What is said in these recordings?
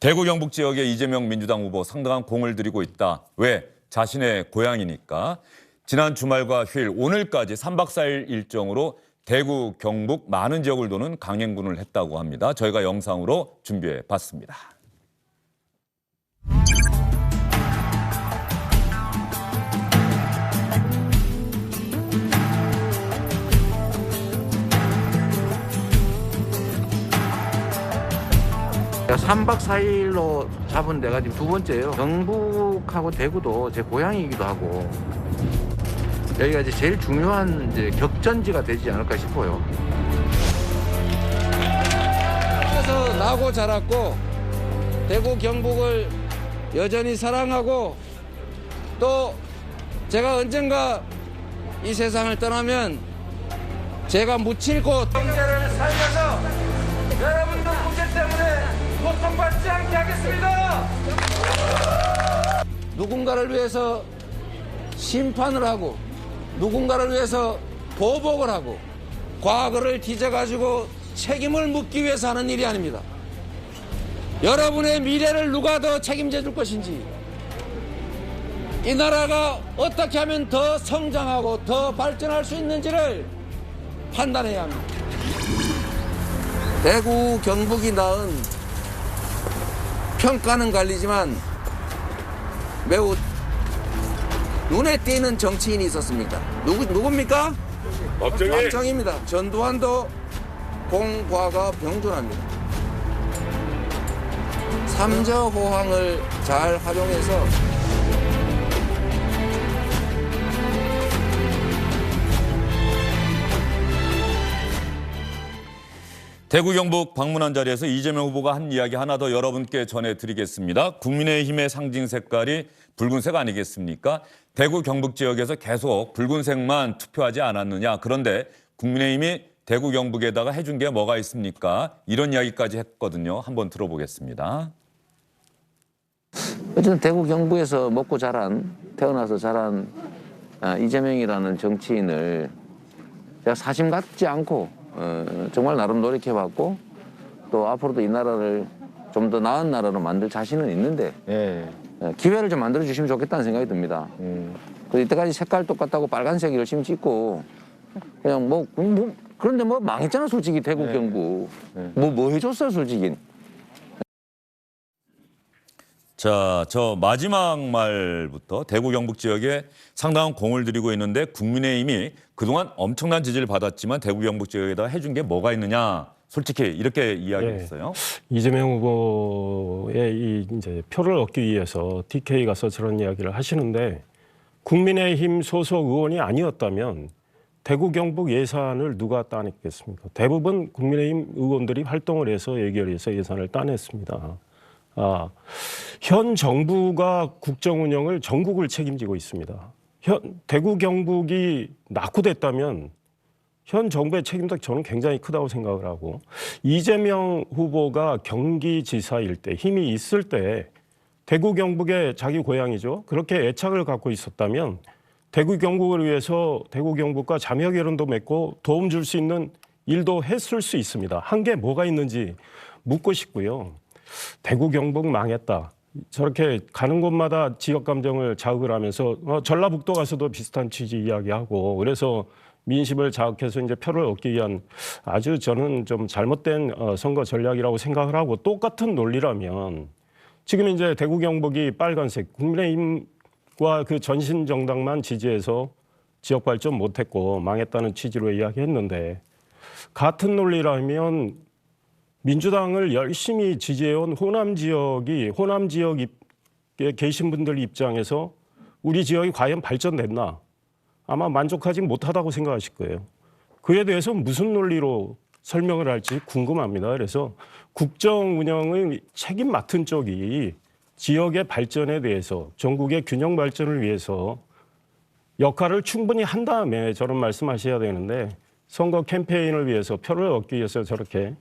대구 경북 지역에 이재명 민주당 후보 상당한 공을 들이고 있다. 왜? 자신의 고향이니까. 지난 주말과 휴일, 오늘까지 3박 4일 일정으로 대구, 경북 많은 지역을 도는 강행군을 했다고 합니다. 저희가 영상으로 준비해 봤습니다. 제가 3박 4일로 잡은 데가 지금 두 번째예요. 경북하고 대구도 제 고향이기도 하고 여기가 이제 제일 중요한 이제 격전지가 되지 않을까 싶어요. 그래서 나고 자랐고 대구 경북을 여전히 사랑하고 또 제가 언젠가 이 세상을 떠나면 제가 묻힐 곳 경제를 살려서 여러분들 문제 때문에 고통받지 않게 하겠습니다. 누군가를 위해서 심판을 하고 누군가를 위해서 보복을 하고 과거를 뒤져가지고 책임을 묻기 위해서 하는 일이 아닙니다. 여러분의 미래를 누가 더 책임져 줄 것인지 이 나라가 어떻게 하면 더 성장하고 더 발전할 수 있는지를 판단해야 합니다. 대구, 경북이 낳은 평가는 갈리지만 매우 눈에 띄는 정치인이 있었습니다. 누굽니까? 박정희입니다. 전두환도 공과가 병존합니다. 삼저호황을 잘 활용해서 대구 경북 방문한 자리에서 이재명 후보가 한 이야기 하나 더 여러분께 전해드리겠습니다. 국민의힘의 상징 색깔이 붉은색 아니겠습니까? 대구 경북 지역에서 계속 붉은색만 투표하지 않았느냐. 그런데 국민의힘이 대구 경북에다가 해준 게 뭐가 있습니까? 이런 이야기까지 했거든요. 한번 들어보겠습니다. 어쨌든 대구 경북에서 먹고 자란 태어나서 자란 이재명이라는 정치인을 제가 사심 갖지 않고 정말 나름 노력해봤고 또 앞으로도 이 나라를 좀 더 나은 나라로 만들 자신은 있는데 기회를 좀 만들어 주시면 좋겠다는 생각이 듭니다. 그래서 이때까지 색깔 똑같다고 빨간색 열심히 찍고 그냥 그런데 뭐 망했잖아 솔직히 대구 경북 뭐 해줬어 솔직히. 자, 저 마지막 말부터 대구 경북 지역에 상당한 공을 들이고 있는데 국민의힘이 그동안 엄청난 지지를 받았지만 대구 경북 지역에다 해준 게 뭐가 있느냐. 솔직히 이렇게 이야기했어요. 이재명 후보의 이제 표를 얻기 위해서 TK 가서 저런 이야기를 하시는데 국민의힘 소속 의원이 아니었다면 대구 경북 예산을 누가 따냈겠습니까? 대부분 국민의힘 의원들이 활동을 해서 예결해서 예산을 따냈습니다. 현 정부가 국정 운영을 전국을 책임지고 있습니다. 대구 경북이 낙후됐다면 현 정부의 책임도 저는 굉장히 크다고 생각을 하고 이재명 후보가 경기지사일 때 힘이 있을 때 대구 경북의 자기 고향이죠. 그렇게 애착을 갖고 있었다면 대구 경북을 위해서 대구 경북과 자매 결연도 맺고 도움 줄 수 있는 일도 했을 수 있습니다. 한 게 뭐가 있는지 묻고 싶고요. 대구 경북 망했다. 저렇게 가는 곳마다 지역 감정을 자극을 하면서 전라북도 가서도 비슷한 취지 이야기하고 그래서 민심을 자극해서 이제 표를 얻기 위한 아주 저는 좀 잘못된 선거 전략이라고 생각을 하고 똑같은 논리라면 지금 이제 대구 경북이 빨간색 국민의힘과 그 전신 정당만 지지해서 지역 발전 못했고 망했다는 취지로 이야기했는데 같은 논리라면 민주당을 열심히 지지해온 호남 지역에 계신 분들 입장에서 우리 지역이 과연 발전됐나? 아마 만족하지 못하다고 생각하실 거예요. 그에 대해서 무슨 논리로 설명을 할지 궁금합니다. 그래서 국정 운영의 책임 맡은 쪽이 지역의 발전에 대해서 전국의 균형 발전을 위해서 역할을 충분히 한 다음에 저런 말씀하셔야 되는데 선거 캠페인을 위해서 표를 얻기 위해서 저렇게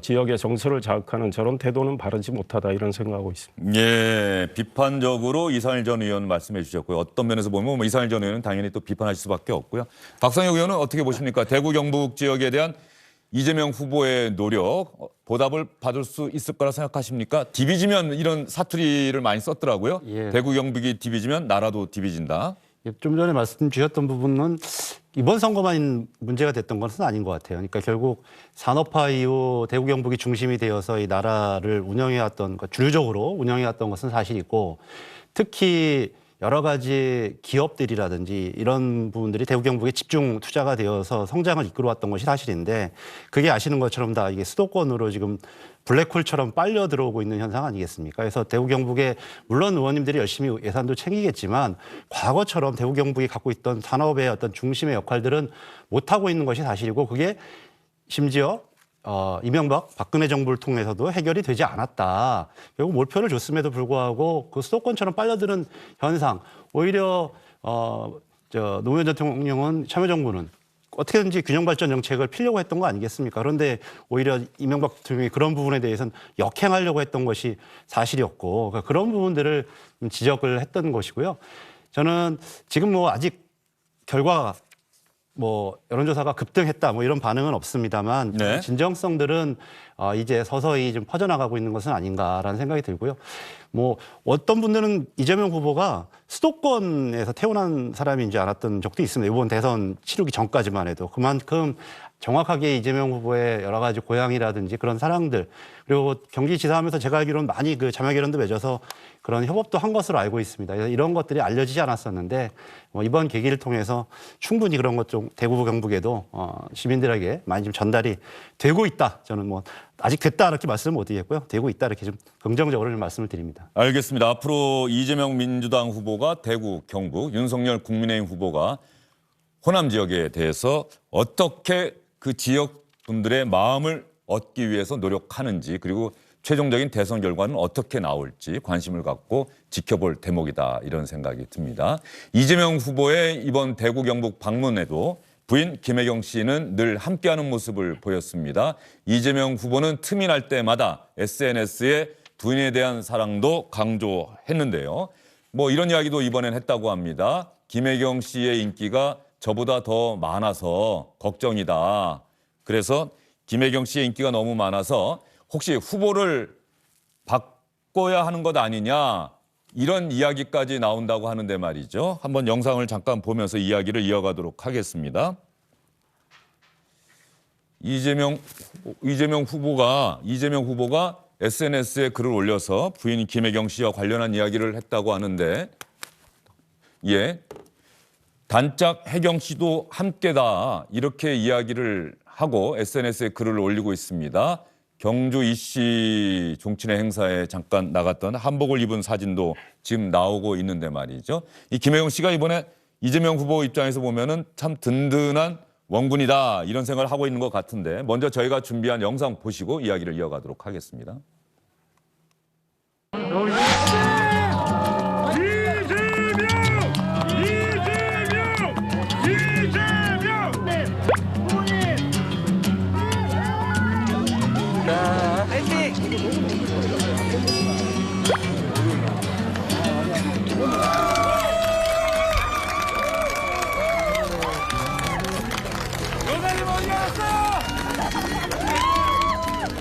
지역의 정서를 자극하는 저런 태도는 바르지 못하다 이런 생각하고 있습니다. 예, 비판적으로 이상일 전 의원 말씀해 주셨고요. 어떤 면에서 보면 이상일 전 의원은 당연히 또 비판하실 수밖에 없고요. 박상혁 의원은 어떻게 보십니까? 대구 경북 지역에 대한 이재명 후보의 노력 보답을 받을 수 있을 거라 생각하십니까? 디비지면 이런 사투리를 많이 썼더라고요. 예. 대구 경북이 디비지면 나라도 디비진다. 좀 전에 말씀 주셨던 부분은 이번 선거만 문제가 됐던 것은 아닌 것 같아요. 그러니까 결국 산업화 이후 대구 경북이 중심이 되어서 이 나라를 운영해왔던 주류적으로 운영해왔던 것은 사실이고, 특히 여러 가지 기업들이라든지 이런 부분들이 대구 경북에 집중 투자가 되어서 성장을 이끌어왔던 것이 사실인데, 그게 아시는 것처럼 다 이게 수도권으로 지금 블랙홀처럼 빨려 들어오고 있는 현상 아니겠습니까? 그래서 대구 경북에 물론 의원님들이 열심히 예산도 챙기겠지만 과거처럼 대구 경북이 갖고 있던 산업의 어떤 중심의 역할들은 못하고 있는 것이 사실이고, 그게 심지어 이명박, 박근혜 정부를 통해서도 해결이 되지 않았다. 결국 몰표를 줬음에도 불구하고 그 수도권처럼 빨려드는 현상, 오히려 노무현 대통령은 참여정부는 어떻게든지 균형발전 정책을 피려고 했던 거 아니겠습니까? 그런데 오히려 이명박 대통령이 그런 부분에 대해서는 역행하려고 했던 것이 사실이었고, 그러니까 그런 부분들을 지적을 했던 것이고요. 저는 지금 아직 결과가 여론조사가 급등했다 이런 반응은 없습니다만, 네. 진정성들은 이제 서서히 좀 퍼져나가고 있는 것은 아닌가라는 생각이 들고요. 어떤 분들은 이재명 후보가 수도권에서 태어난 사람인지 알았던 적도 있습니다. 이번 대선 치르기 전까지만 해도. 그만큼 정확하게 이재명 후보의 여러 가지 고향이라든지 그런 사랑들, 그리고 경기지사하면서 제가 알기로는 많이 그 자매결연도 맺어서 그런 협업도 한 것으로 알고 있습니다. 그래서 이런 것들이 알려지지 않았었는데 이번 계기를 통해서 충분히 그런 것 좀 대구 경북에도 시민들에게 많이 좀 전달이 되고 있다. 저는 아직 됐다 이렇게 말씀을 못 드리겠고요. 되고 있다 이렇게 좀 긍정적으로 좀 말씀을 드립니다. 알겠습니다. 앞으로 이재명 민주당 후보가 대구 경북, 윤석열 국민의힘 후보가 호남 지역에 대해서 어떻게 그 지역 분들의 마음을 얻기 위해서 노력하는지, 그리고 최종적인 대선 결과는 어떻게 나올지 관심을 갖고 지켜볼 대목이다, 이런 생각이 듭니다. 이재명 후보의 이번 대구 경북 방문에도 부인 김혜경 씨는 늘 함께하는 모습을 보였습니다. 이재명 후보는 틈이 날 때마다 SNS에 부인에 대한 사랑도 강조했는데요. 이런 이야기도 이번엔 했다고 합니다. 김혜경 씨의 인기가 저보다 더 많아서 걱정이다. 그래서 김혜경 씨의 인기가 너무 많아서 혹시 후보를 바꿔야 하는 것 아니냐, 이런 이야기까지 나온다고 하는데 말이죠. 한번 영상을 잠깐 보면서 이야기를 이어가도록 하겠습니다. 이재명 후보가 SNS에 글을 올려서 부인 김혜경 씨와 관련한 이야기를 했다고 하는데, 단짝 혜경 씨도 함께다, 이렇게 이야기를 하고 SNS에 글을 올리고 있습니다. 경주 이씨 종친회 행사에 잠깐 나갔던 한복을 입은 사진도 지금 나오고 있는데 말이죠. 이 김혜경 씨가 이번에 이재명 후보 입장에서 보면은 참 든든한 원군이다, 이런 생각을 하고 있는 것 같은데, 먼저 저희가 준비한 영상 보시고 이야기를 이어가도록 하겠습니다.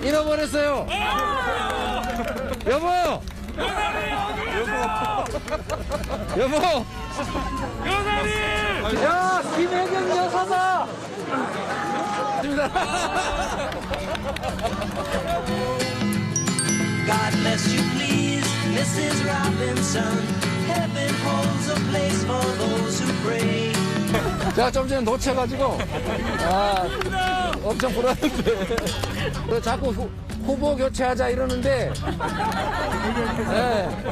잃어버렸어요. 여보. 여보. 여사님. 야, 김혜경 여사다. God bless you, please, Mrs. Robinson. Heaven holds a place for those who pray. 제가 좀 전에 놓쳐가지고 엄청 불안한데 자꾸 후보 교체하자 이러는데,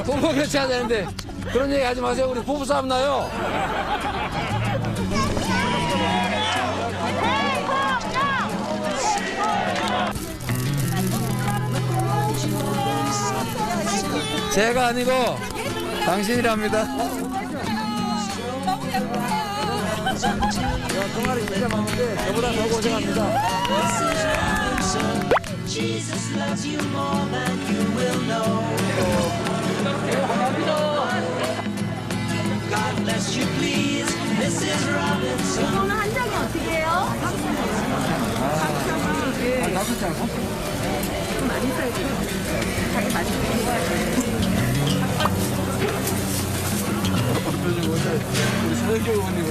후보 교체하자는데 그런 얘기 하지 마세요. 우리 부부싸움 나요. 제가 아니고 당신이랍니다. 동아리 진짜 많은데 저보다 더 고생합니다. Jesus loves you more than you will know. God bless you, please, Mrs. Robinson. 이거는 한 장이 어떻게 해요? 있다고? 좀 많이 써야지. 자기 맛있는 거 우리 서영교 의원님은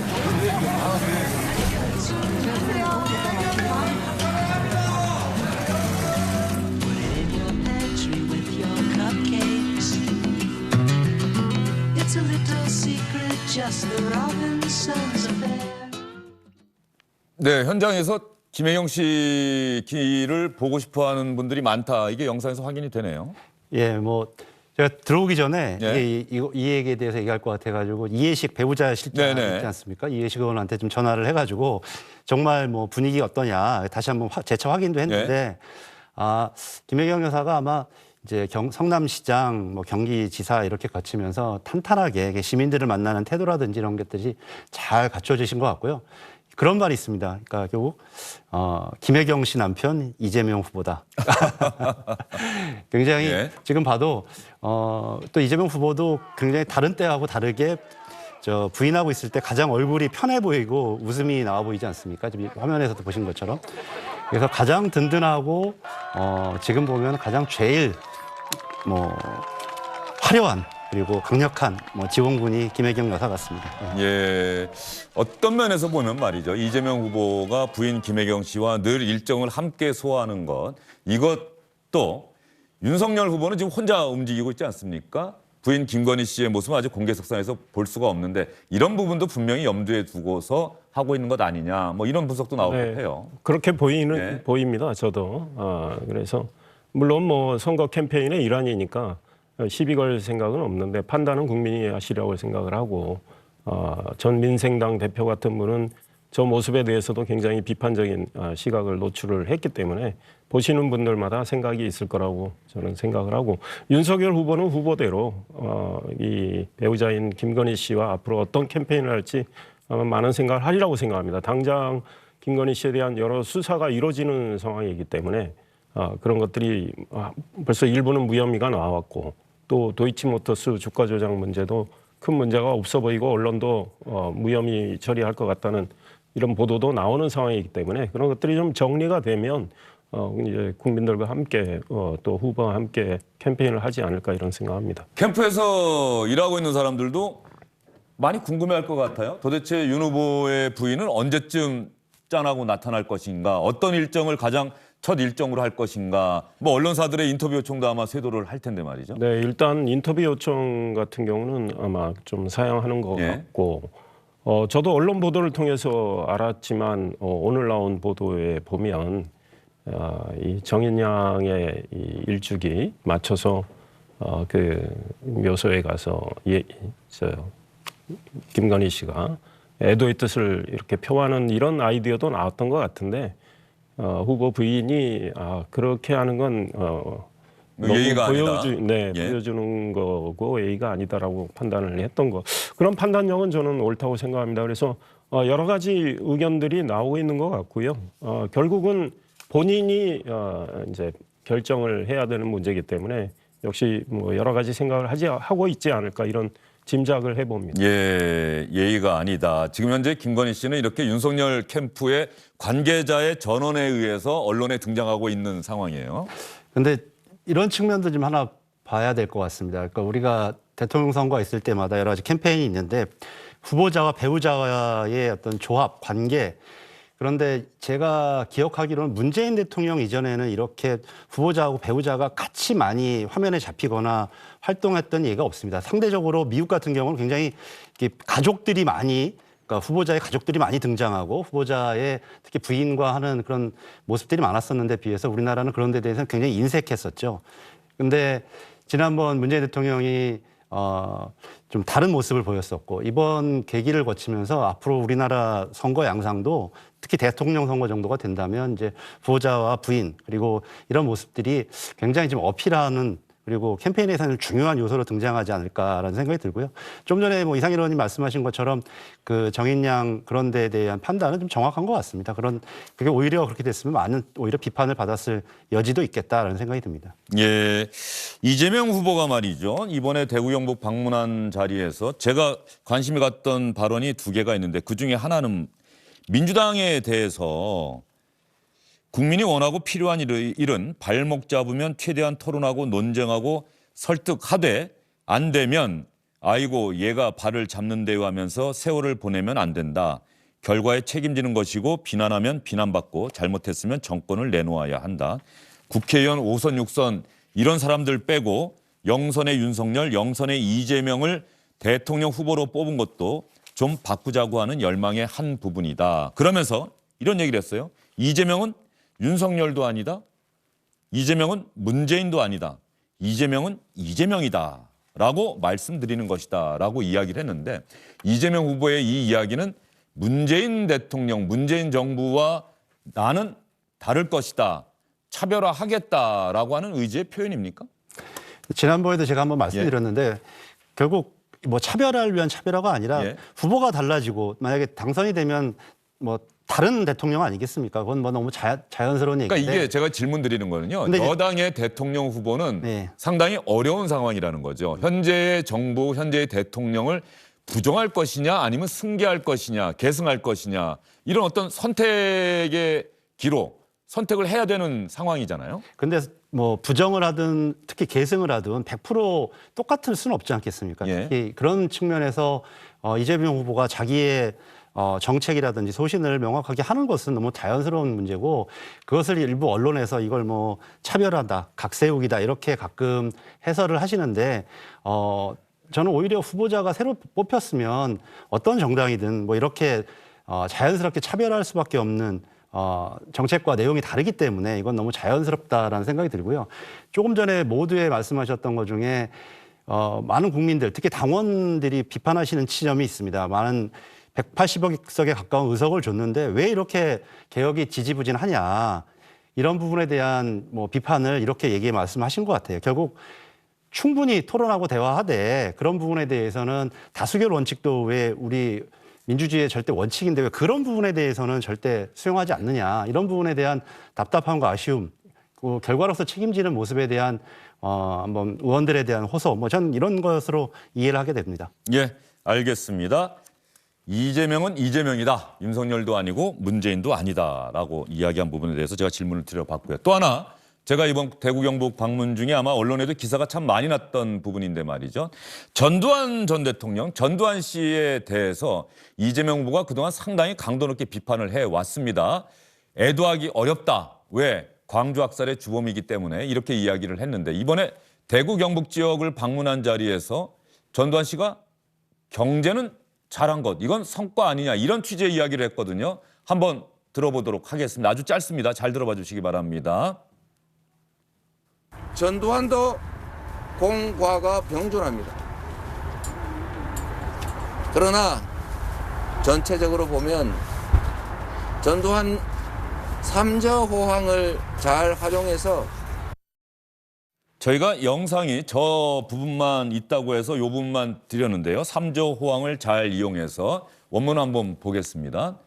Put it in your pantry with your cupcakes. It's a little secret, just the Robinsons affair. 네, 현장에서 김혜경 씨 길을 보고 싶어하는 분들이 많다. 이게 영상에서 확인이 되네요. 예, 뭐 제가 들어오기 전에 예. 이 얘기에 대해서 얘기할 것 같아가지고 이해식 배우자 실장 네네. 있지 않습니까? 이해식 의원한테 좀 전화를 해가지고 정말 뭐 분위기 어떠냐 다시 한번 재차 확인도 했는데 아 김혜경 여사가 아마 이제 성남시장, 뭐 경기지사 이렇게 거치면서 탄탄하게 시민들을 만나는 태도라든지 이런 것들이 잘 갖춰지신 것 같고요. 그런 말이 있습니다. 그러니까 결국 김혜경 씨 남편 이재명 후보다. 굉장히 예. 지금 봐도 또 이재명 후보도 굉장히 다른 때하고 다르게 저 부인하고 있을 때 가장 얼굴이 편해 보이고 웃음이 나와 보이지 않습니까? 지금 화면에서도 보신 것처럼. 그래서 가장 든든하고 지금 보면 가장 제일 뭐 화려한 그리고 강력한 뭐 지원군이 김혜경 여사 같습니다. 예, 어떤 면에서 보면 말이죠. 이재명 후보가 부인 김혜경 씨와 늘 일정을 함께 소화하는 것, 이것도 윤석열 후보는 지금 혼자 움직이고 있지 않습니까? 부인 김건희 씨의 모습은 아직 공개석상에서 볼 수가 없는데 이런 부분도 분명히 염두에 두고서 하고 있는 것 아니냐, 뭐 이런 분석도 나올 것 같아요. 그렇게 네. 보입니다. 저도. 그래서 물론 뭐 선거 캠페인의 일환이니까 시비 걸 생각은 없는데 판단은 국민이 하시라고 생각을 하고 전 민생당 대표 같은 분은 저 모습에 대해서도 굉장히 비판적인 시각을 노출을 했기 때문에 보시는 분들마다 생각이 있을 거라고 저는 생각을 하고 윤석열 후보는 후보대로 이 배우자인 김건희 씨와 앞으로 어떤 캠페인을 할지 아마 많은 생각을 하리라고 생각합니다. 당장 김건희 씨에 대한 여러 수사가 이루어지는 상황이기 때문에 그런 것들이 벌써 일부는 무혐의가 나왔고 또 도이치모터스 주가 조작 문제도 큰 문제가 없어 보이고 언론도 무혐의 처리할 것 같다는 이런 보도도 나오는 상황이기 때문에 그런 것들이 좀 정리가 되면 이제 국민들과 함께 또 후보와 함께 캠페인을 하지 않을까 이런 생각합니다. 캠프에서 일하고 있는 사람들도 많이 궁금해할 것 같아요. 도대체 윤 후보의 부인은 언제쯤 짠하고 나타날 것인가, 어떤 일정을 가장 첫 일정으로 할 것인가, 뭐 언론사들의 인터뷰 요청도 아마 쇄도를 할 텐데 말이죠. 네, 일단 인터뷰 요청 같은 경우는 아마 좀 사양하는 것 예. 같고 저도 언론 보도를 통해서 알았지만 오늘 나온 보도에 보면 이 정인양의 이 일주기 맞춰서 그 묘소에 가서 김건희 씨가 애도의 뜻을 이렇게 표하는 이런 아이디어도 나왔던 것 같은데 후보 부인이 그렇게 하는 건 너무 예의가 아니다. 예. 보여주는 거고 예의가 아니다라고 판단을 했던 거. 그런 판단력은 저는 옳다고 생각합니다. 그래서 여러 가지 의견들이 나오고 있는 것 같고요. 결국은 본인이 이제 결정을 해야 되는 문제이기 때문에 역시 뭐 여러 가지 생각을 하고 있지 않을까 이런 짐작을 해봅니다. 예, 예의가 아니다. 지금 현재 김건희 씨는 이렇게 윤석열 캠프의 관계자의 전원에 의해서 언론에 등장하고 있는 상황이에요. 근데 이런 측면도 좀 하나 봐야 될 것 같습니다. 그러니까 우리가 대통령 선거가 있을 때마다 여러 가지 캠페인이 있는데 후보자와 배우자와의 어떤 조합, 관계. 그런데 제가 기억하기로는 문재인 대통령 이전에는 이렇게 후보자하고 배우자가 같이 많이 화면에 잡히거나 활동했던 예가 없습니다. 상대적으로 미국 같은 경우는 굉장히 가족들이 많이, 그러니까 후보자의 가족들이 많이 등장하고 후보자의 특히 부인과 하는 그런 모습들이 많았었는데 비해서 우리나라는 그런 데 대해서는 굉장히 인색했었죠. 근데 지난번 문재인 대통령이 좀 다른 모습을 보였었고 이번 계기를 거치면서 앞으로 우리나라 선거 양상도 특히 대통령 선거 정도가 된다면 이제 후보자와 부인 그리고 이런 모습들이 굉장히 좀 어필하는 그리고 캠페인에서는 중요한 요소로 등장하지 않을까라는 생각이 들고요. 좀 전에 뭐 이상일 의원님 말씀하신 것처럼 그 정인양 그런 데에 대한 판단은 좀 정확한 것 같습니다. 그게 오히려 그렇게 됐으면 많은 오히려 비판을 받았을 여지도 있겠다라는 생각이 듭니다. 예, 이재명 후보가 말이죠. 이번에 대구 경북 방문한 자리에서 제가 관심이 갔던 발언이 두 개가 있는데 그중에 하나는 민주당에 대해서 국민이 원하고 필요한 일은 발목 잡으면 최대한 토론하고 논쟁하고 설득하되 안 되면 아이고 얘가 발을 잡는데요 하면서 세월을 보내면 안 된다. 결과에 책임지는 것이고 비난하면 비난받고 잘못했으면 정권을 내놓아야 한다. 국회의원 5선 6선 이런 사람들 빼고 영선의 윤석열, 영선의 이재명을 대통령 후보로 뽑은 것도 좀 바꾸자고 하는 열망의 한 부분이다. 그러면서 이런 얘기를 했어요. 이재명은 윤석열도 아니다. 이재명은 문재인도 아니다. 이재명은 이재명이다. 라고 말씀드리는 것이다. 라고 이야기를 했는데 이재명 후보의 이 이야기는 문재인 대통령, 문재인 정부와 나는 다를 것이다. 차별화하겠다라고 하는 의지의 표현입니까? 지난번에도 제가 한번 말씀드렸는데 결국 뭐 차별화를 위한 차별화가 아니라 예. 후보가 달라지고 만약에 당선이 되면 뭐 다른 대통령 아니겠습니까? 그건 뭐 너무 자연스러운 얘기인데. 그러니까 이게 제가 질문 드리는 거는요. 근데 이제- 여당의 대통령 후보는 네. 상당히 어려운 상황이라는 거죠. 현재의 정부, 현재의 대통령을 부정할 것이냐 아니면 승계할 것이냐 계승할 것이냐 이런 어떤 선택의 기로 선택을 해야 되는 상황이잖아요. 근데 뭐 부정을 하든 특히 계승을 하든 100% 똑같을 수는 없지 않겠습니까? 예. 특히 그런 측면에서 이재명 후보가 자기의 정책이라든지 소신을 명확하게 하는 것은 너무 자연스러운 문제고 그것을 일부 언론에서 이걸 뭐 차별하다, 각세우기다 이렇게 가끔 해설을 하시는데 저는 오히려 후보자가 새로 뽑혔으면 어떤 정당이든 뭐 이렇게 자연스럽게 차별할 수밖에 없는 정책과 내용이 다르기 때문에 이건 너무 자연스럽다라는 생각이 들고요. 조금 전에 모두에 말씀하셨던 것 중에 많은 국민들, 특히 당원들이 비판하시는 지점이 있습니다. 많은 180억 석에 가까운 의석을 줬는데 왜 이렇게 개혁이 지지부진하냐 이런 부분에 대한 뭐 비판을 이렇게 말씀하신 것 같아요. 결국 충분히 토론하고 대화하되 그런 부분에 대해서는 다수결 원칙도 왜 우리 민주주의의 절대 원칙인데 왜 그런 부분에 대해서는 절대 수용하지 않느냐 이런 부분에 대한 답답함과 아쉬움 그 결과로서 책임지는 모습에 대한 한번 의원들에 대한 호소 뭐 전 이런 것으로 이해를 하게 됩니다. 예, 알겠습니다. 이재명은 이재명이다. 윤석열도 아니고 문재인도 아니다라고 이야기한 부분에 대해서 제가 질문을 드려봤고요. 또 하나 제가 이번 대구 경북 방문 중에 아마 언론에도 기사가 참 많이 났던 부분인데 말이죠. 전두환 전 대통령, 전두환 씨에 대해서 이재명 후보가 그동안 상당히 강도 높게 비판을 해왔습니다. 애도하기 어렵다. 왜? 광주 학살의 주범이기 때문에 이렇게 이야기를 했는데 이번에 대구 경북 지역을 방문한 자리에서 전두환 씨가 경제는 잘한 것, 이건 성과 아니냐 이런 취지의 이야기를 했거든요. 한번 들어보도록 하겠습니다. 아주 짧습니다. 잘 들어봐 주시기 바랍니다. 전두환도 공과가 병존합니다. 그러나 전체적으로 보면 전두환 삼저호황을 잘 활용해서 저희가 영상이 저 부분만 있다고 해서 이 부분만 드렸는데요. 삼저호황을 잘 이용해서 원문 한번 보겠습니다.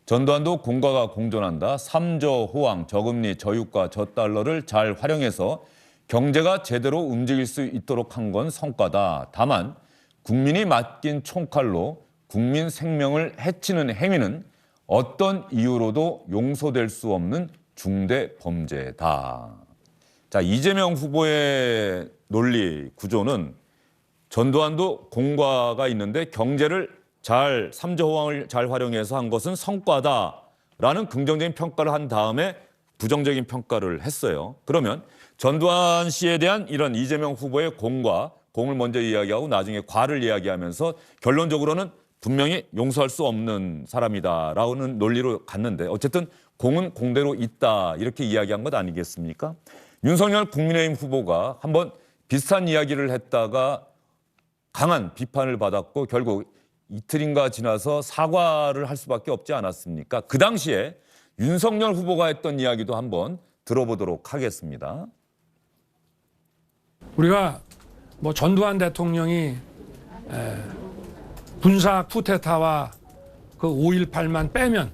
전두환도 공과가 공존한다. 삼저호황, 저금리, 저유가, 저달러를 잘 활용해서 경제가 제대로 움직일 수 있도록 한 건 성과다. 다만 국민이 맡긴 총칼로 국민 생명을 해치는 행위는 어떤 이유로도 용서될 수 없는 중대 범죄다. 자, 이재명 후보의 논리 구조는 전두환도 공과가 있는데 경제를 삼저호황을 잘 활용해서 한 것은 성과다라는 긍정적인 평가를 한 다음에 부정적인 평가를 했어요. 그러면 전두환 씨에 대한 이런 이재명 후보의 공을 먼저 이야기하고 나중에 과를 이야기하면서 결론적으로는 분명히 용서할 수 없는 사람이다라는 논리로 갔는데 어쨌든 공은 공대로 있다 이렇게 이야기한 것 아니겠습니까? 윤석열 국민의힘 후보가 한번 비슷한 이야기를 했다가 강한 비판을 받았고 결국 이틀인가 지나서 사과를 할 수밖에 없지 않았습니까? 그 당시에 윤석열 후보가 했던 이야기도 한번 들어보도록 하겠습니다. 우리가 뭐 전두환 대통령이 군사 쿠데타와 그 5.18만 빼면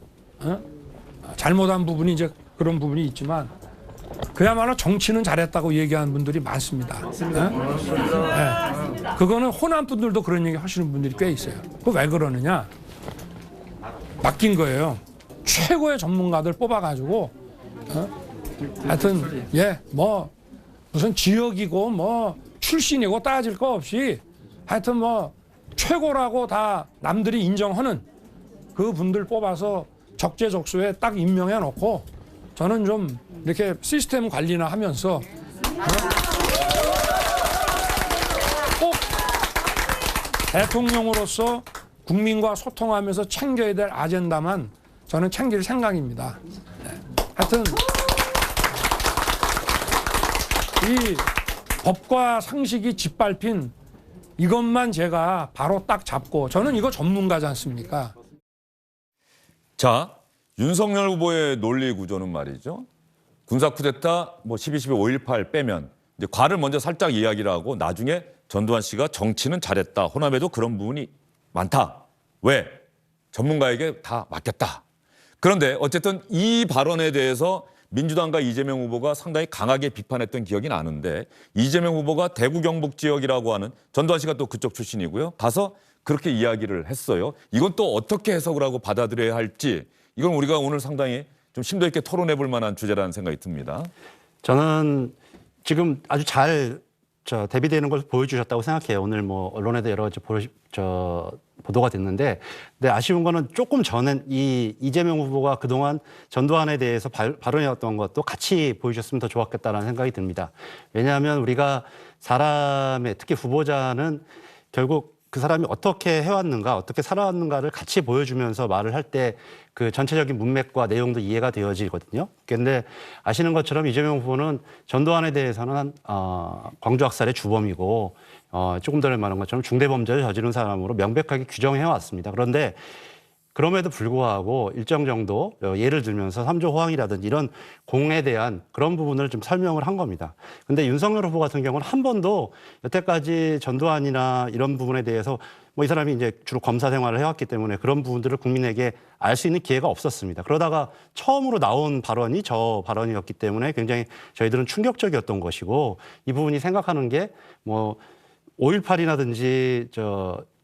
잘못한 부분이 이제 그런 부분이 있지만 그야말로 정치는 잘했다고 얘기하는 분들이 많습니다. 그거는 호남 분들도 그런 얘기 하시는 분들이 꽤 있어요. 그 왜 그러느냐? 맡긴 거예요. 최고의 전문가들 뽑아가지고 하여튼 뭐 무슨 지역이고 뭐 출신이고 따질 거 없이 하여튼 뭐 최고라고 다 남들이 인정하는 그 분들 뽑아서 적재적소에 딱 임명해 놓고 저는 좀 이렇게 시스템 관리나 하면서 꼭 대통령으로서 국민과 소통하면서 챙겨야 될 아젠다만 저는 챙길 생각입니다. 하여튼 이 법과 상식이 짓밟힌 이것만 제가 바로 딱 잡고 저는 이거 전문가지 않습니까? 자, 윤석열 후보의 논리 구조는 말이죠. 군사 쿠데타 뭐 12.12, 5.18 빼면 이제 과를 먼저 살짝 이야기를 하고 나중에 전두환 씨가 정치는 잘했다. 호남에도 그런 부분이 많다. 왜? 전문가에게 다 맡겼다. 그런데 어쨌든 이 발언에 대해서 민주당과 이재명 후보가 상당히 강하게 비판했던 기억이 나는데 이재명 후보가 대구 경북 지역이라고 하는 전두환 씨가 또 그쪽 출신이고요. 가서 그렇게 이야기를 했어요. 이건 또 어떻게 해석을 하고 받아들여야 할지 이건 우리가 오늘 상당히 좀 심도 있게 토론해 볼 만한 주제라는 생각이 듭니다. 저는 지금 아주 잘 대비되는 걸 보여주셨다고 생각해요. 오늘 뭐 언론에도 여러 가지 보도가 됐는데, 근데 아쉬운 거는 조금 전엔 이재명 후보가 그동안 전두환에 대해서 발언해왔던 것도 같이 보여주셨으면 더 좋았겠다라는 생각이 듭니다. 왜냐하면 우리가 사람의 특히 후보자는 결국 그 사람이 어떻게 해왔는가, 어떻게 살아왔는가를 같이 보여주면서 말을 할 때 그 전체적인 문맥과 내용도 이해가 되어지거든요. 그런데 아시는 것처럼 이재명 후보는 전두환에 대해서는 광주 학살의 주범이고 조금 전에 말한 것처럼 중대범죄를 저지른 사람으로 명백하게 규정해 왔습니다. 그런데 그럼에도 불구하고 일정 정도 예를 들면서 3조 호황이라든지 이런 공에 대한 그런 부분을 좀 설명을 한 겁니다. 근데 윤석열 후보 같은 경우는 한 번도 여태까지 전두환이나 이런 부분에 대해서 뭐 이 사람이 이제 주로 검사 생활을 해왔기 때문에 그런 부분들을 국민에게 알 수 있는 기회가 없었습니다. 그러다가 처음으로 나온 발언이 저 발언이었기 때문에 굉장히 저희들은 충격적이었던 것이고 이 부분이 생각하는 게 뭐 5.18이라든지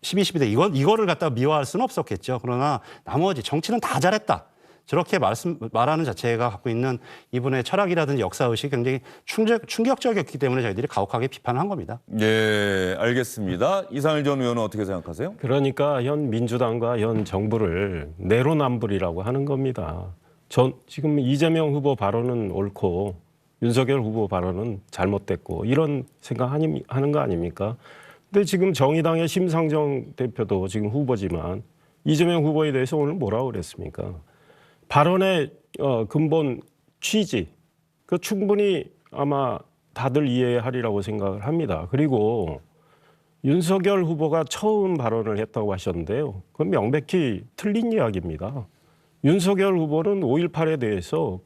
12.12대 이거를 갖다가 미화할 수는 없었겠죠. 그러나 나머지 정치는 다 잘했다. 저렇게 말하는 자체가 갖고 있는 이분의 철학이라든지 역사의식이 굉장히 충격적이었기 때문에 저희들이 가혹하게 비판한 겁니다. 예, 알겠습니다. 이상일 전 의원은 어떻게 생각하세요? 그러니까 현 민주당과 현 정부를 내로남불이라고 하는 겁니다. 지금 이재명 후보 발언은 옳고 윤석열 후보 발언은 잘못됐고 이런 생각하는 거 아닙니까? 근데 지금 정의당의 심상정 대표도 지금 후보지만 이재명 후보에 대해서 오늘 뭐라고 그랬습니까? 발언의 근본 취지, 그 충분히 아마 다들 이해하리라고 생각을 합니다. 그리고 윤석열 후보가 처음 발언을 했다고 하셨는데요. 그건 명백히 틀린 이야기입니다. 윤석열 후보는 5.18에 대해서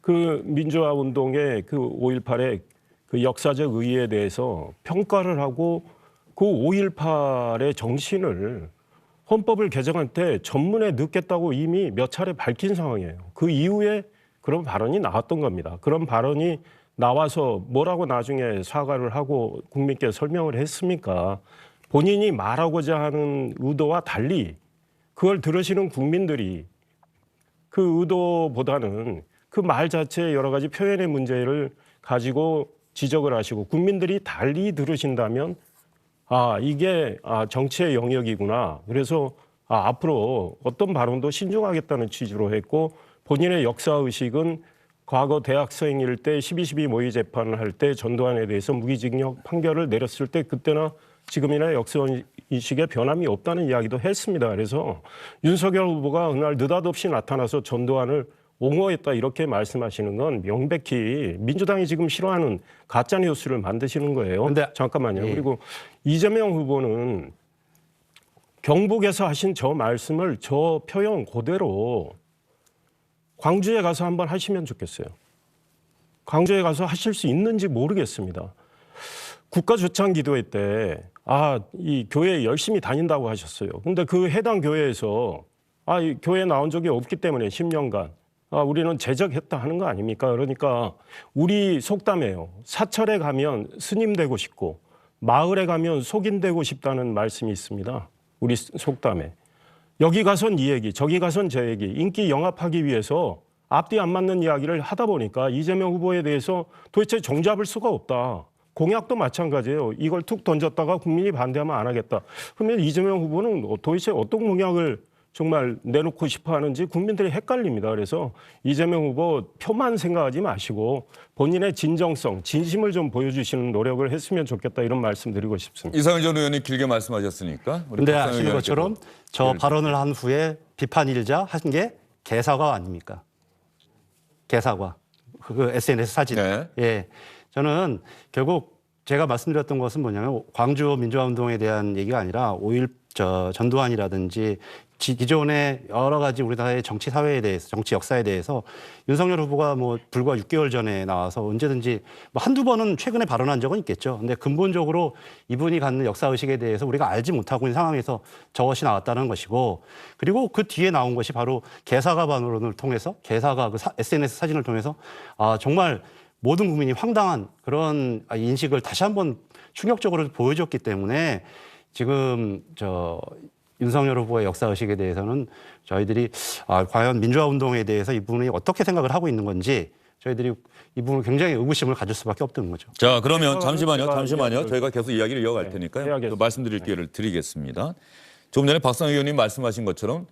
그 민주화 운동의 그 5.18의 그 역사적 의의에 대해서 평가를 하고 그 5.18의 정신을 헌법을 개정할 때 전문에 넣겠다고 이미 몇 차례 밝힌 상황이에요. 그 이후에 그런 발언이 나왔던 겁니다. 그런 발언이 나와서 뭐라고 나중에 사과를 하고 국민께 설명을 했습니까? 본인이 말하고자 하는 의도와 달리 그걸 들으시는 국민들이 그 의도보다는 그 말 자체의 여러 가지 표현의 문제를 가지고 지적을 하시고 국민들이 달리 들으신다면 이게 정치의 영역이구나. 그래서 앞으로 어떤 발언도 신중하겠다는 취지로 했고 본인의 역사의식은 과거 대학생일 때 12.12 모의 재판을 할 때 전두환에 대해서 무기징역 판결을 내렸을 때 그때나 지금이나 역사의식에 변함이 없다는 이야기도 했습니다. 그래서 윤석열 후보가 그날 느닷없이 나타나서 전두환을 옹호했다 이렇게 말씀하시는 건 명백히 민주당이 지금 싫어하는 가짜 뉴스를 만드시는 거예요. 근데 잠깐만요. 그리고 이재명 후보는 경북에서 하신 저 말씀을 저 표현 그대로 광주에 가서 한번 하시면 좋겠어요. 광주에 가서 하실 수 있는지 모르겠습니다. 국가주창기도회 때 이 교회에 열심히 다닌다고 하셨어요. 근데 그 해당 교회에서 이 교회에 나온 적이 없기 때문에 10년간 우리는 제적했다 하는 거 아닙니까? 그러니까 우리 속담에요. 사철에 가면 스님 되고 싶고 마을에 가면 속인 되고 싶다는 말씀이 있습니다. 우리 속담에. 여기 가선 이 얘기, 저기 가선 저 얘기. 인기 영합하기 위해서 앞뒤 안 맞는 이야기를 하다 보니까 이재명 후보에 대해서 도대체 종잡을 수가 없다. 공약도 마찬가지예요. 이걸 툭 던졌다가 국민이 반대하면 안 하겠다. 그러면 이재명 후보는 도대체 어떤 공약을 정말 내놓고 싶어 하는지 국민들이 헷갈립니다. 그래서 이재명 후보 표만 생각하지 마시고 본인의 진정성, 진심을 좀 보여주시는 노력을 했으면 좋겠다 이런 말씀 드리고 싶습니다. 이상일 전 의원이 길게 말씀하셨으니까. 우리 근데 박상현 아시는 의원께도. 것처럼 저 발언을 한 후에 비판 일자 한 게 개사과 아닙니까? 개사과. 그 SNS 사진. 네. 예. 저는 결국 제가 말씀드렸던 것은 뭐냐면 광주 민주화운동에 대한 얘기가 아니라 5.1 전두환이라든지 기존의 여러 가지 우리나라의 정치 사회에 대해서, 정치 역사에 대해서 윤석열 후보가 뭐 불과 6개월 전에 나와서 언제든지 뭐 한두 번은 최근에 발언한 적은 있겠죠. 근데 근본적으로 이분이 갖는 역사의식에 대해서 우리가 알지 못하고 있는 상황에서 저것이 나왔다는 것이고, 그리고 그 뒤에 나온 것이 바로 개사가 반론을 통해서, 개사가 그 SNS 사진을 통해서 정말 모든 국민이 황당한 그런 인식을 다시 한번 충격적으로 보여줬기 때문에 지금 윤석열 후보의 역사의식에 대해서는 저희들이 과연 민주화운동에 대해서 이분이 어떻게 생각을 하고 있는 건지 저희들이 이분을 굉장히 의구심을 가질 수밖에 없는 거죠. 자, 그러면 잠시만요. 제가 저희가 계속 이야기를 이어갈 테니까요. 해야겠습니다. 또 말씀드릴 기회를 드리겠습니다. 조금 전에 박상현 의원님 말씀하신 것처럼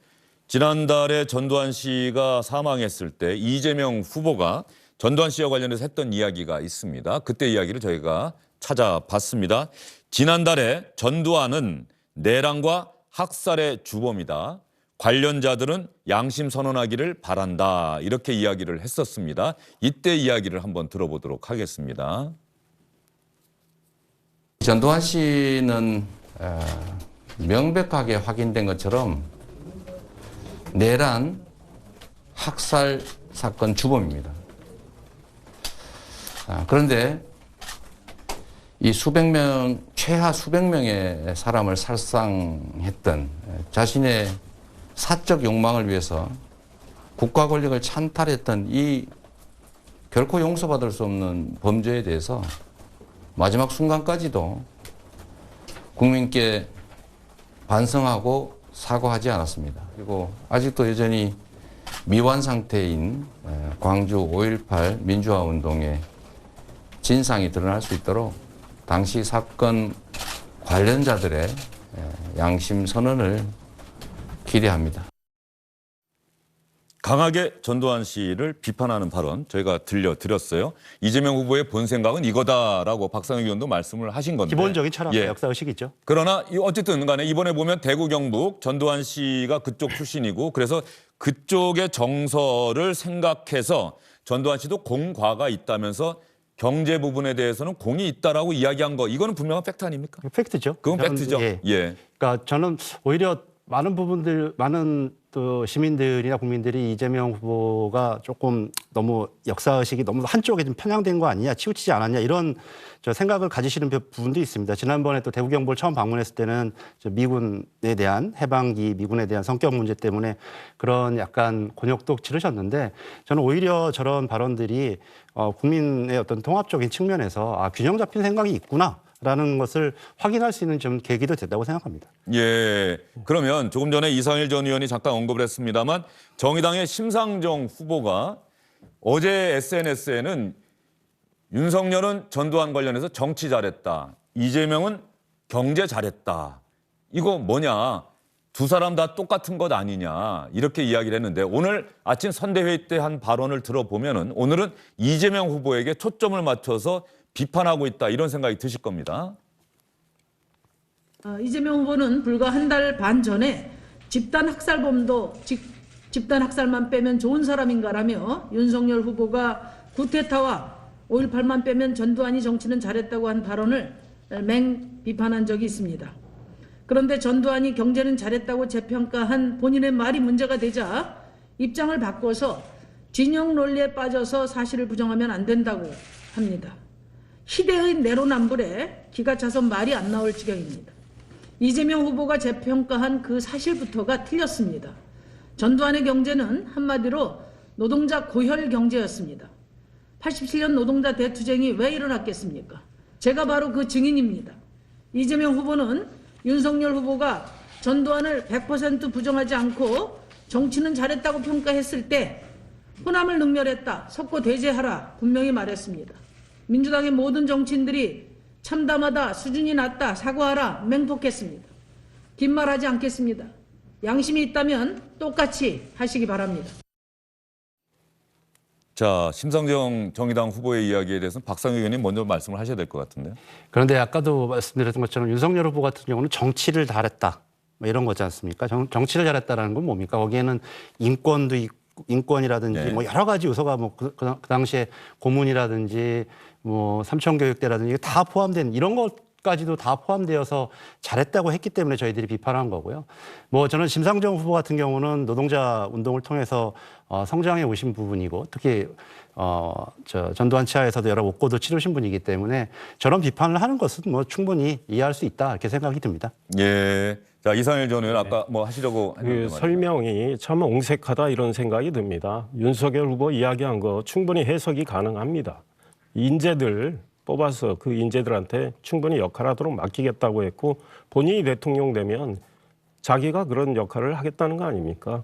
지난달에 전두환 씨가 사망했을 때 이재명 후보가 전두환 씨와 관련해서 했던 이야기가 있습니다. 그때 이야기를 저희가 찾아봤습니다. 지난달에 전두환은 내란과 학살의 주범이다. 관련자들은 양심 선언하기를 바란다. 이렇게 이야기를 했었습니다. 이때 이야기를 한번 들어보도록 하겠습니다. 전두환 씨는 명백하게 확인된 것처럼 내란 학살 사건 주범입니다. 그런데 이 최하 수백 명의 사람을 살상했던 자신의 사적 욕망을 위해서 국가 권력을 찬탈했던 이 결코 용서받을 수 없는 범죄에 대해서 마지막 순간까지도 국민께 반성하고 사과하지 않았습니다. 그리고 아직도 여전히 미완 상태인 광주 5.18 민주화운동의 진상이 드러날 수 있도록 당시 사건 관련자들의 양심 선언을 기대합니다. 강하게 전두환 씨를 비판하는 발언 저희가 들려드렸어요. 이재명 후보의 본 생각은 이거다라고 박상현 의원도 말씀을 하신 건데. 기본적인 철학과 예. 역사의식이 있죠. 그러나 어쨌든 간에 이번에 보면 대구 경북 전두환 씨가 그쪽 출신이고 그래서 그쪽의 정서를 생각해서 전두환 씨도 공과가 있다면서 경제 부분에 대해서는 공이 있다라고 이야기한 거 이거는 분명한 팩트 아닙니까? 팩트죠. 그건 팩트죠. 예. 예. 그러니까 저는 오히려 많은 또 시민들이나 국민들이 이재명 후보가 조금 너무 역사의식이 너무 한쪽에 좀 편향된 거 아니냐, 치우치지 않았냐 이런 생각을 가지시는 부분도 있습니다. 지난번에 또 대구 경북을 처음 방문했을 때는 미군에 대한 해방기 미군에 대한 성격 문제 때문에 그런 약간 곤욕도 치르셨는데 저는 오히려 저런 발언들이 국민의 어떤 통합적인 측면에서 균형 잡힌 생각이 있구나. 라는 것을 확인할 수 있는 좀 계기도 됐다고 생각합니다. 예. 그러면 조금 전에 이상일 전 의원이 잠깐 언급을 했습니다만 정의당의 심상정 후보가 어제 SNS에는 윤석열은 전두환 관련해서 정치 잘했다. 이재명은 경제 잘했다. 이거 뭐냐. 두 사람 다 똑같은 것 아니냐. 이렇게 이야기를 했는데 오늘 아침 선대회의 때 한 발언을 들어보면은 오늘은 이재명 후보에게 초점을 맞춰서 비판하고 있다 이런 생각이 드실 겁니다. 이재명 후보는 불과 한 달 반 전에 집단 학살범도 집단 학살만 빼면 좋은 사람인가라며 윤석열 후보가 쿠데타와 5.18만 빼면 전두환이 정치는 잘했다고 한 발언을 맹 비판한 적이 있습니다. 그런데 전두환이 경제는 잘했다고 재평가한 본인의 말이 문제가 되자 입장을 바꿔서 진영 논리에 빠져서 사실을 부정하면 안 된다고 합니다. 희대의 내로남불에 기가 차서 말이 안 나올 지경입니다. 이재명 후보가 재평가한 그 사실부터가 틀렸습니다. 전두환의 경제는 한마디로 노동자 고혈 경제였습니다. 87년 노동자 대투쟁이 왜 일어났겠습니까? 제가 바로 그 증인입니다. 이재명 후보는 윤석열 후보가 전두환을 100% 부정하지 않고 정치는 잘했다고 평가했을 때 호남을 능멸했다. 석고 대제하라. 분명히 말했습니다. 민주당의 모든 정치인들이 참담하다. 수준이 낮다. 사과하라. 맹폭했습니다. 긴 말하지 않겠습니다. 양심이 있다면 똑같이 하시기 바랍니다. 자, 심상정 정의당 후보의 이야기에 대해서는 박상규 의원님 먼저 말씀을 하셔야 될 것 같은데요. 그런데 아까도 말씀드렸던 것처럼 윤석열 후보 같은 경우는 정치를 잘했다. 뭐 이런 거지 않습니까? 정치를 잘했다라는 건 뭡니까? 거기에는 인권도 있고, 인권이라든지 네. 뭐 여러 가지 요소가 뭐 그 당시에 고문이라든지 뭐 삼천교육대라든지 이게 다 포함된 이런 것까지도 다 포함되어서 잘했다고 했기 때문에 저희들이 비판한 거고요. 뭐 저는 심상정 후보 같은 경우는 노동자 운동을 통해서 성장해 오신 부분이고 특히 저 전두환 치하에서도 여러 옥고도 치르신 분이기 때문에 저런 비판을 하는 것은 뭐 충분히 이해할 수 있다 이렇게 생각이 듭니다. 예. 자, 이상일 전 의원 아까 뭐 하시려고 했는데 그 설명이 참 옹색하다 이런 생각이 듭니다. 윤석열 후보 이야기한 거 충분히 해석이 가능합니다. 인재들 뽑아서 그 인재들한테 충분히 역할하도록 맡기겠다고 했고 본인이 대통령 되면 자기가 그런 역할을 하겠다는 거 아닙니까?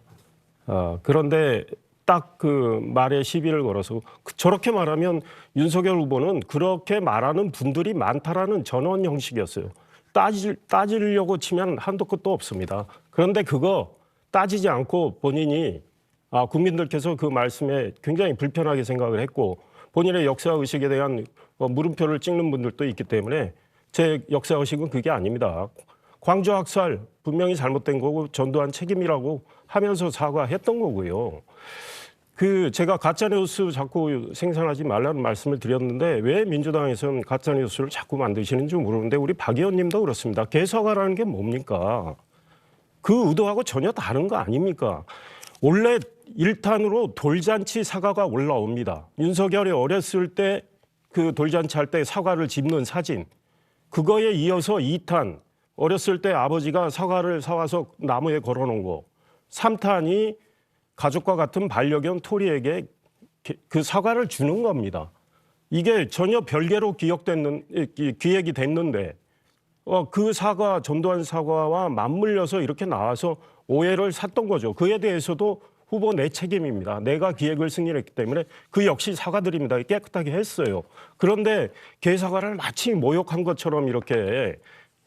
그런데 딱 그 말에 시비를 걸어서 저렇게 말하면 윤석열 후보는 그렇게 말하는 분들이 많다라는 전원 형식이었어요. 따지려고 치면 한도 끝도 없습니다. 그런데 그거 따지지 않고 본인이 국민들께서 그 말씀에 굉장히 불편하게 생각을 했고 본인의 역사의식에 대한 물음표를 찍는 분들도 있기 때문에 제 역사의식은 그게 아닙니다. 광주 학살 분명히 잘못된 거고 전두환 책임이라고 하면서 사과했던 거고요. 제가 가짜뉴스 자꾸 생산하지 말라는 말씀을 드렸는데 왜 민주당에서는 가짜뉴스를 자꾸 만드시는지 모르는데 우리 박 의원님도 그렇습니다. 개사과라는 게 뭡니까? 그 의도하고 전혀 다른 거 아닙니까? 원래 1탄으로 돌잔치 사과가 올라옵니다. 윤석열이 어렸을 때 그 돌잔치 할 때 사과를 집는 사진. 그거에 이어서 2탄, 어렸을 때 아버지가 사과를 사와서 나무에 걸어놓은 거. 3탄이 가족과 같은 반려견 토리에게 그 사과를 주는 겁니다. 이게 전혀 별개로 기획이 됐는데 그 사과, 전두환 사과와 맞물려서 이렇게 나와서 오해를 샀던 거죠. 그에 대해서도 후보 내 책임입니다. 내가 기획을 승인했기 때문에 그 역시 사과드립니다. 깨끗하게 했어요. 그런데 개사과를 마치 모욕한 것처럼 이렇게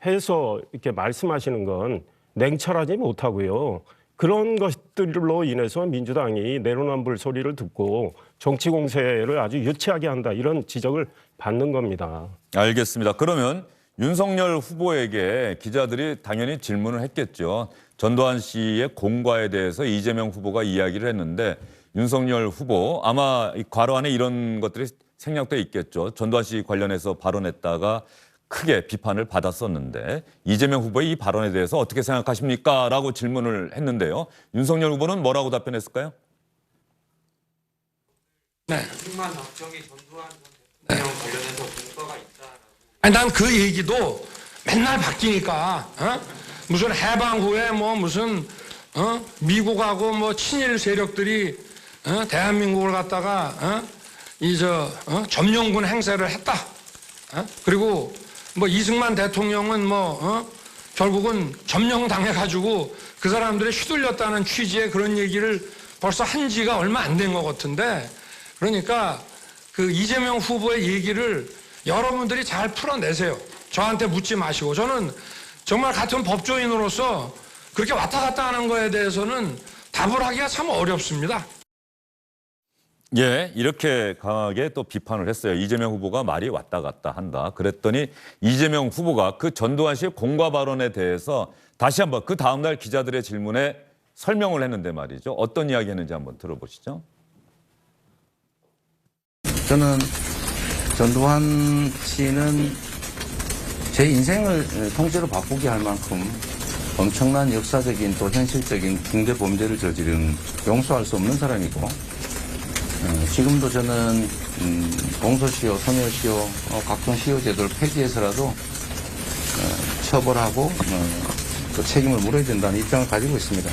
해서 이렇게 말씀하시는 건 냉철하지 못하고요. 그런 것들로 인해서 민주당이 내로남불 소리를 듣고 정치 공세를 아주 유치하게 한다 이런 지적을 받는 겁니다. 알겠습니다. 그러면 윤석열 후보에게 기자들이 당연히 질문을 했겠죠. 전두환 씨의 공과에 대해서 이재명 후보가 이야기를 했는데 윤석열 후보 아마 괄호 안에 이런 것들이 생략돼 있겠죠. 전두환 씨 관련해서 발언했다가 크게 비판을 받았었는데 이재명 후보의 이 발언에 대해서 어떻게 생각하십니까? 라고 질문을 했는데요. 윤석열 후보는 뭐라고 답변했을까요? 네. 충만 확정이 전두환 전 대통령 관련해서 공과가 있다라고. 아니, 난 그 얘기도 맨날 바뀌니까 무슨 해방 후에 뭐 무슨 미국하고 뭐 친일 세력들이 대한민국을 갖다가 점령군 행세를 했다. 그리고 뭐 이승만 대통령은 결국은 점령당해가지고 그 사람들이 휘둘렸다는 취지의 그런 얘기를 벌써 한 지가 얼마 안 된 것 같은데 그러니까 그 이재명 후보의 얘기를 여러분들이 잘 풀어내세요. 저한테 묻지 마시고 저는 정말 같은 법조인으로서 그렇게 왔다 갔다 하는 거에 대해서는 답을 하기가 참 어렵습니다. 예, 이렇게 강하게 또 비판을 했어요. 이재명 후보가 말이 왔다 갔다 한다. 그랬더니 이재명 후보가 그 전두환 씨의 공과 발언에 대해서 다시 한번 그 다음날 기자들의 질문에 설명을 했는데 말이죠. 어떤 이야기 했는지 한번 들어보시죠. 저는 전두환 씨는 제 인생을 통째로 바꾸게 할 만큼 엄청난 역사적인 또 현실적인 중대 범죄를 저지른 용서할 수 없는 사람이고 지금도 저는 공소시효, 소멸시효, 각종 시효 제도를 폐지해서라도 처벌하고 또 책임을 물어야 된다는 입장을 가지고 있습니다.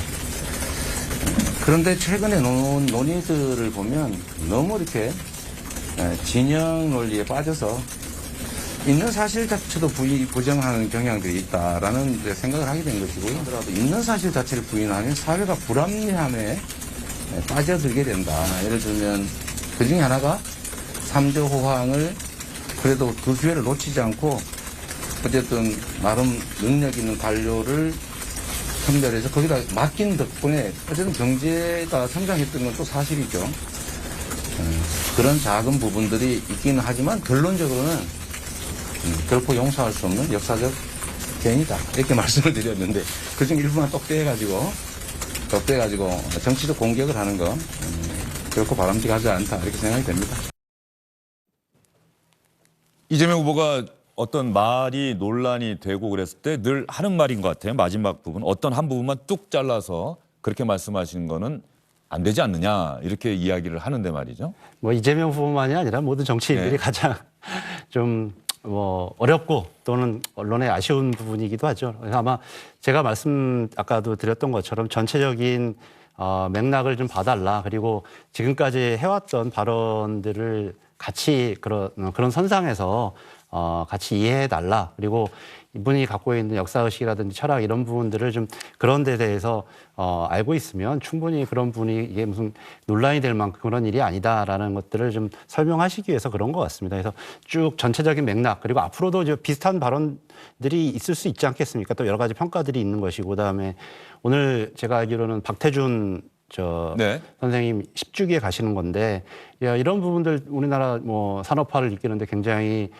그런데 최근에 논의들을 보면 너무 이렇게 진영 논리에 빠져서 있는 사실 자체도 부정하는 경향들이 있다라는 생각을 하게 된 것이고요. 있는 사실 자체를 부인하면 사회가 불합리함에 빠져들게 된다. 예를 들면 그 중에 하나가 3조 호황을 그래도 그 기회를 놓치지 않고 어쨌든 나름 능력 있는 관료를 선별해서 거기다 맡긴 덕분에 어쨌든 경제가 성장했던 건 또 사실이죠. 그런 작은 부분들이 있기는 하지만 결론적으로는 결코 용서할 수 없는 역사적 개인이다. 이렇게 말씀을 드렸는데 그중 일부만 똑대해가지고 정치적 공격을 하는 건 결코 바람직하지 않다. 이렇게 생각이 됩니다. 이재명 후보가 어떤 말이 논란이 되고 그랬을 때 늘 하는 말인 것 같아요. 마지막 부분. 어떤 한 부분만 뚝 잘라서 그렇게 말씀하시는 거는 안 되지 않느냐 이렇게 이야기를 하는데 말이죠. 뭐 이재명 후보만이 아니라 모든 정치인들이 네. 가장 좀 어렵고 또는 언론에 아쉬운 부분이기도 하죠. 그래서 아마 제가 아까도 드렸던 것처럼 전체적인 맥락을 좀 봐달라. 그리고 지금까지 해왔던 발언들을 같이 그런 선상에서 같이 이해해달라. 그리고 이분이 갖고 있는 역사의식이라든지 철학 이런 부분들을 좀 그런 데 대해서 알고 있으면 충분히 그런 분이 이게 무슨 논란이 될 만큼 그런 일이 아니다라는 것들을 좀 설명하시기 위해서 그런 것 같습니다. 그래서 쭉 전체적인 맥락 그리고 앞으로도 이제 비슷한 발언들이 있을 수 있지 않겠습니까? 또 여러 가지 평가들이 있는 것이고 그다음에 오늘 제가 알기로는 박태준 네. 선생님 10주기에 가시는 건데 이런 부분들 우리나라 산업화를 이끄는데 굉장히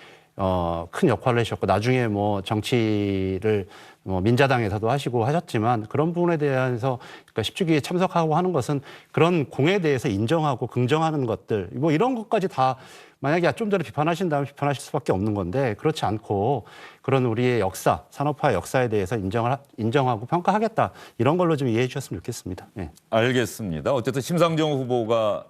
큰 역할을 하셨고 나중에 정치를 민자당에서도 하시고 하셨지만 그런 부분에 대해서 그러니까 10주기에 참석하고 하는 것은 그런 공에 대해서 인정하고 긍정하는 것들 이런 것까지 다 만약에 좀 전에 비판하신다면 비판하실 수밖에 없는 건데 그렇지 않고 그런 우리의 역사, 산업화 역사에 대해서 인정하고 평가하겠다 이런 걸로 좀 이해해 주셨으면 좋겠습니다. 네. 알겠습니다. 어쨌든 심상정 후보가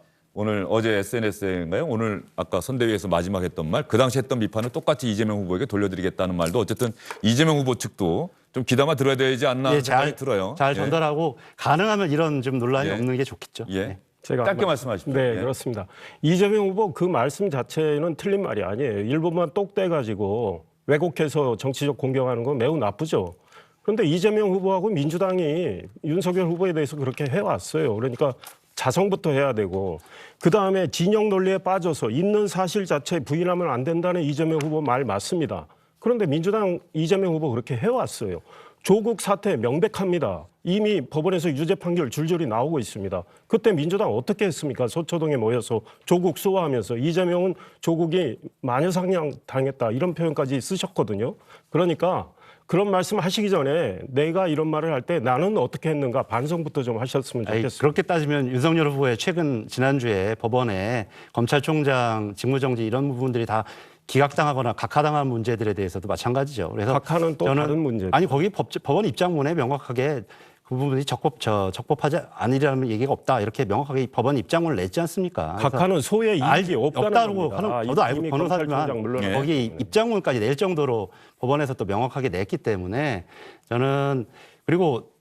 어제 SNS인가요? 오늘 아까 선대위에서 마지막 했던 말, 그 당시 했던 비판을 똑같이 이재명 후보에게 돌려드리겠다는 말도 어쨌든 이재명 후보 측도 좀 귀담아 들어야 되지 않나 하는 생각이 들어요. 잘 전달하고 가능하면 이런 좀 논란이 없는 게 좋겠죠. 예. 네. 제가 짧게 말씀하십시오. 네, 예. 그렇습니다. 이재명 후보 그 말씀 자체는 틀린 말이 아니에요. 일부만 똑대가지고 왜곡해서 정치적 공격하는 건 매우 나쁘죠. 그런데 이재명 후보하고 민주당이 윤석열 후보에 대해서 그렇게 해왔어요. 그러니까 자성부터 해야 되고 그다음에 진영 논리에 빠져서 있는 사실 자체 부인하면 안 된다는 이재명 후보 말 맞습니다. 그런데 민주당 이재명 후보 그렇게 해왔어요. 조국 사태 명백합니다. 이미 법원에서 유죄 판결 줄줄이 나오고 있습니다. 그때 민주당 어떻게 했습니까? 서초동에 모여서 조국 수호하면서 이재명은 조국이 마녀사냥 당했다 이런 표현까지 쓰셨거든요. 그러니까 그런 말씀 하시기 전에 내가 이런 말을 할 때 나는 어떻게 했는가 반성부터 좀 하셨으면 좋겠습니다. 그렇게 따지면 윤석열 후보의 지난주에 법원에 검찰총장 직무정지 이런 부분들이 다 기각당하거나 각하당한 문제들에 대해서도 마찬가지죠. 그래서 각하는 또 다른 문제. 아니 거기 법원 입장문에 명확하게 그 부분이 적법하지 않으리라는 얘기가 없다 이렇게 명확하게 법원 입장문을 냈지 않습니까? 각하는 소의 이익이 없다는 없다고 하는 저도 알고 변호사지만 거기 입장문까지 낼 정도로 법원에서 또 명확하게 냈기 때문에 저는 그리고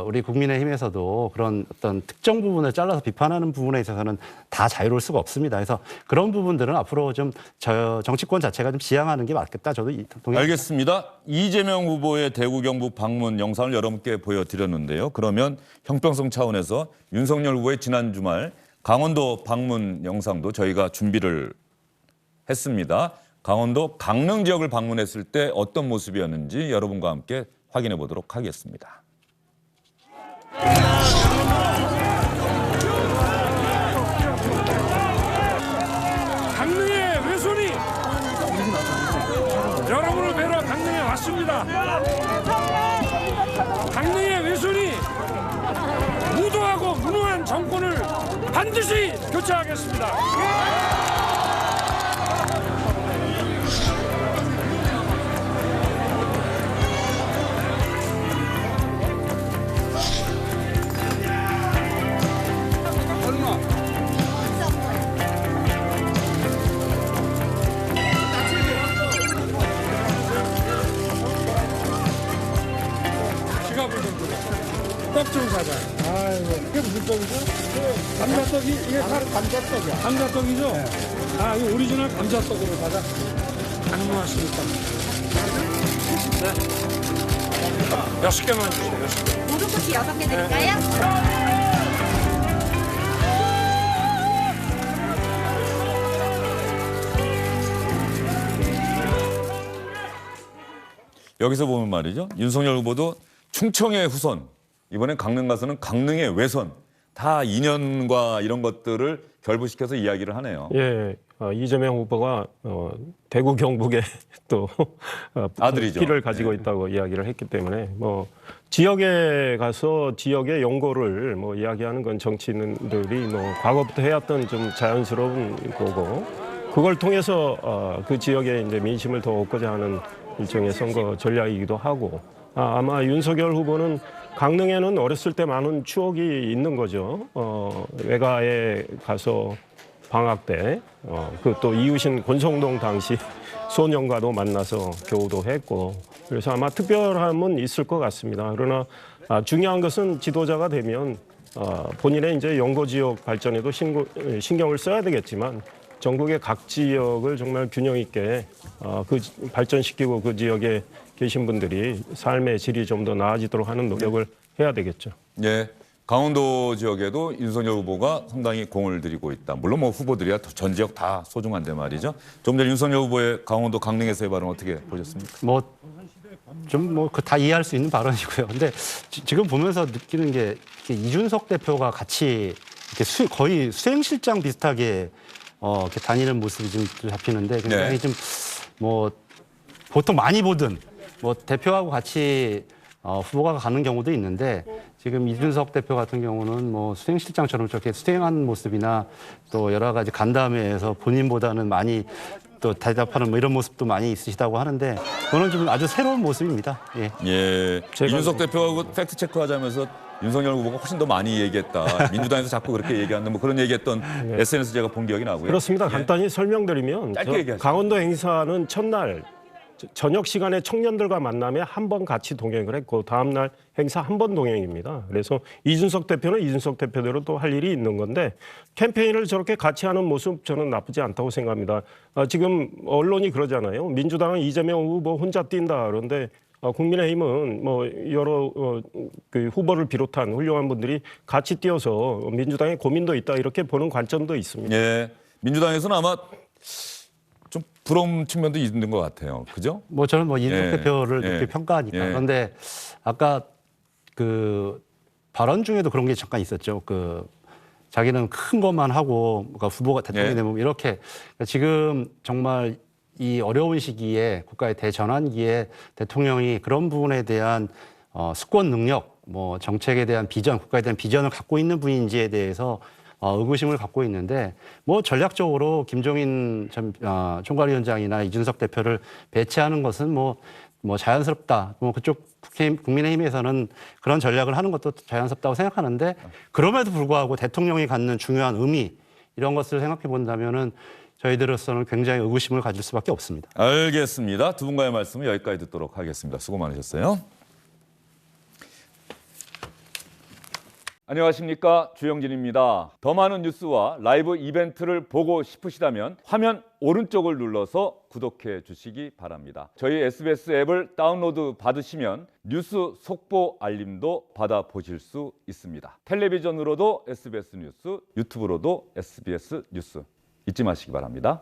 우리 국민의힘에서도 그런 어떤 특정 부분을 잘라서 비판하는 부분에 있어서는 다 자유로울 수가 없습니다. 그래서 그런 부분들은 앞으로 좀 정치권 자체가 좀 지향하는 게 맞겠다. 저도 동의합니다. 알겠습니다. 이재명 후보의 대구 경북 방문 영상을 여러분께 보여드렸는데요. 그러면 형평성 차원에서 윤석열 후보의 지난 주말 강원도 방문 영상도 저희가 준비를 했습니다. 강원도 강릉 지역을 방문했을 때 어떤 모습이었는지 여러분과 함께 확인해 보도록 하겠습니다. 강릉의 외손이 여러분을 뵈러 강릉에 왔습니다. 강릉의 외손이 무도하고 무능한 정권을 반드시 교체하겠습니다. 떡좀 사자. 아이고, 이게 무슨 떡이죠? 감자떡이, 이게 감자떡이야. 감자떡이죠? 네. 아, 이거 오리지널 감자떡으로 사자. 안녕하십니까. 네. 6개만 주세요. 6개. 모든 꽃이 6개 드릴까요? 여기서 보면 말이죠. 윤석열 후보도 충청의 후손, 이번엔 강릉 가서는 강릉의 외선, 다 인연과 이런 것들을 결부시켜서 이야기를 하네요. 예, 이재명 후보가 대구 경북에 또 아들이죠. 피를 가지고 있다고 이야기를 했기 때문에 뭐 지역에 가서 지역의 연고를 뭐 이야기하는 건 정치인들이 뭐 과거부터 해왔던 좀 자연스러운 거고 그걸 통해서 그 지역의 이제 민심을 더 얻고자 하는 일종의 선거 전략이기도 하고 아마 윤석열 후보는 강릉에는 어렸을 때 많은 추억이 있는 거죠. 외가에 가서 방학 때 그 또 이웃인 권성동 당시 소년과도 만나서 교우도 했고 그래서 아마 특별함은 있을 것 같습니다. 그러나 중요한 것은 지도자가 되면 본인의 이제 연고 지역 발전에도 신경을 써야 되겠지만 전국의 각 지역을 정말 균형 있게 그 발전시키고 그 지역에 계신 분들이 삶의 질이 좀 더 나아지도록 하는 노력을 해야 되겠죠. 예, 강원도 지역에도 윤석열 후보가 상당히 공을 들이고 있다. 물론 뭐 후보들이야 전 지역 다 소중한데 말이죠. 좀 전에 윤석열 후보의 강원도 강릉에서의 발언 어떻게 보셨습니까? 뭐 좀 뭐 다 이해할 수 있는 발언이고요. 근데 지금 보면서 느끼는 게 이준석 대표가 같이 이렇게 거의 수행실장 비슷하게 이렇게 다니는 모습이 좀 잡히는데 굉장히 좀 뭐 보통 많이 보던 뭐 대표하고 같이 후보가 가는 경우도 있는데 지금 이준석 대표 같은 경우는 뭐 수행실장처럼 저렇게 수행하는 모습이나 또 여러 가지 간담회에서 본인보다는 많이 또 대답하는 뭐 이런 모습도 많이 있으시다고 하는데 그거는 좀 아주 새로운 모습입니다. 예. 예, 이준석 대표하고 팩트 체크하자면서 윤석열 후보가 훨씬 더 많이 얘기했다. 민주당에서 자꾸 그렇게 얘기하는 뭐 그런 얘기했던 SNS 제가 본 기억이 나고요. 그렇습니다. 예. 간단히 설명드리면 짧게 얘기하시죠. 강원도 행사는 첫날 저녁 시간에 청년들과 만나며 한 번 같이 동행을 했고 다음 날 행사 한 번 동행입니다. 그래서 이준석 대표는 이준석 대표대로 또 할 일이 있는 건데 캠페인을 저렇게 같이 하는 모습 저는 나쁘지 않다고 생각합니다. 지금 언론이 그러잖아요. 민주당은 이재명 후보 혼자 뛴다. 그런데 국민의힘은 뭐 여러 그 후보를 비롯한 훌륭한 분들이 같이 뛰어서 민주당의 고민도 있다 이렇게 보는 관점도 있습니다. 예, 민주당에서는 아마 좀 부러운 측면도 있는 것 같아요. 그죠? 뭐 저는 뭐 이준석 예. 대표를 높게 평가하니까. 예. 그런데 아까 그 발언 중에도 그런 게 잠깐 있었죠. 그 자기는 큰 것만 하고 그러니까 후보가 대통령이 되면 이렇게 그러니까 지금 정말 이 어려운 시기에 국가의 대전환기에 대통령이 그런 부분에 대한 수권 능력, 뭐 정책에 대한 비전, 국가에 대한 비전을 갖고 있는 분인지에 대해서 의구심을 갖고 있는데 뭐 전략적으로 김종인 총괄위원장이나 이준석 대표를 배치하는 것은 뭐 자연스럽다. 뭐 그쪽 국민의힘에서는 그런 전략을 하는 것도 자연스럽다고 생각하는데 그럼에도 불구하고 대통령이 갖는 중요한 의미 이런 것을 생각해 본다면은 저희들로서는 굉장히 의구심을 가질 수밖에 없습니다. 알겠습니다. 두 분과의 말씀은 여기까지 듣도록 하겠습니다. 수고 많으셨어요. 안녕하십니까, 주영진입니다. 더 많은 뉴스와 라이브 이벤트를 보고 싶으시다면 화면 오른쪽을 눌러서 구독해 주시기 바랍니다. 저희 SBS 앱을 다운로드 받으시면 뉴스 속보 알림도 받아보실 수 있습니다. 텔레비전으로도 SBS 뉴스, 유튜브로도 SBS 뉴스 잊지 마시기 바랍니다.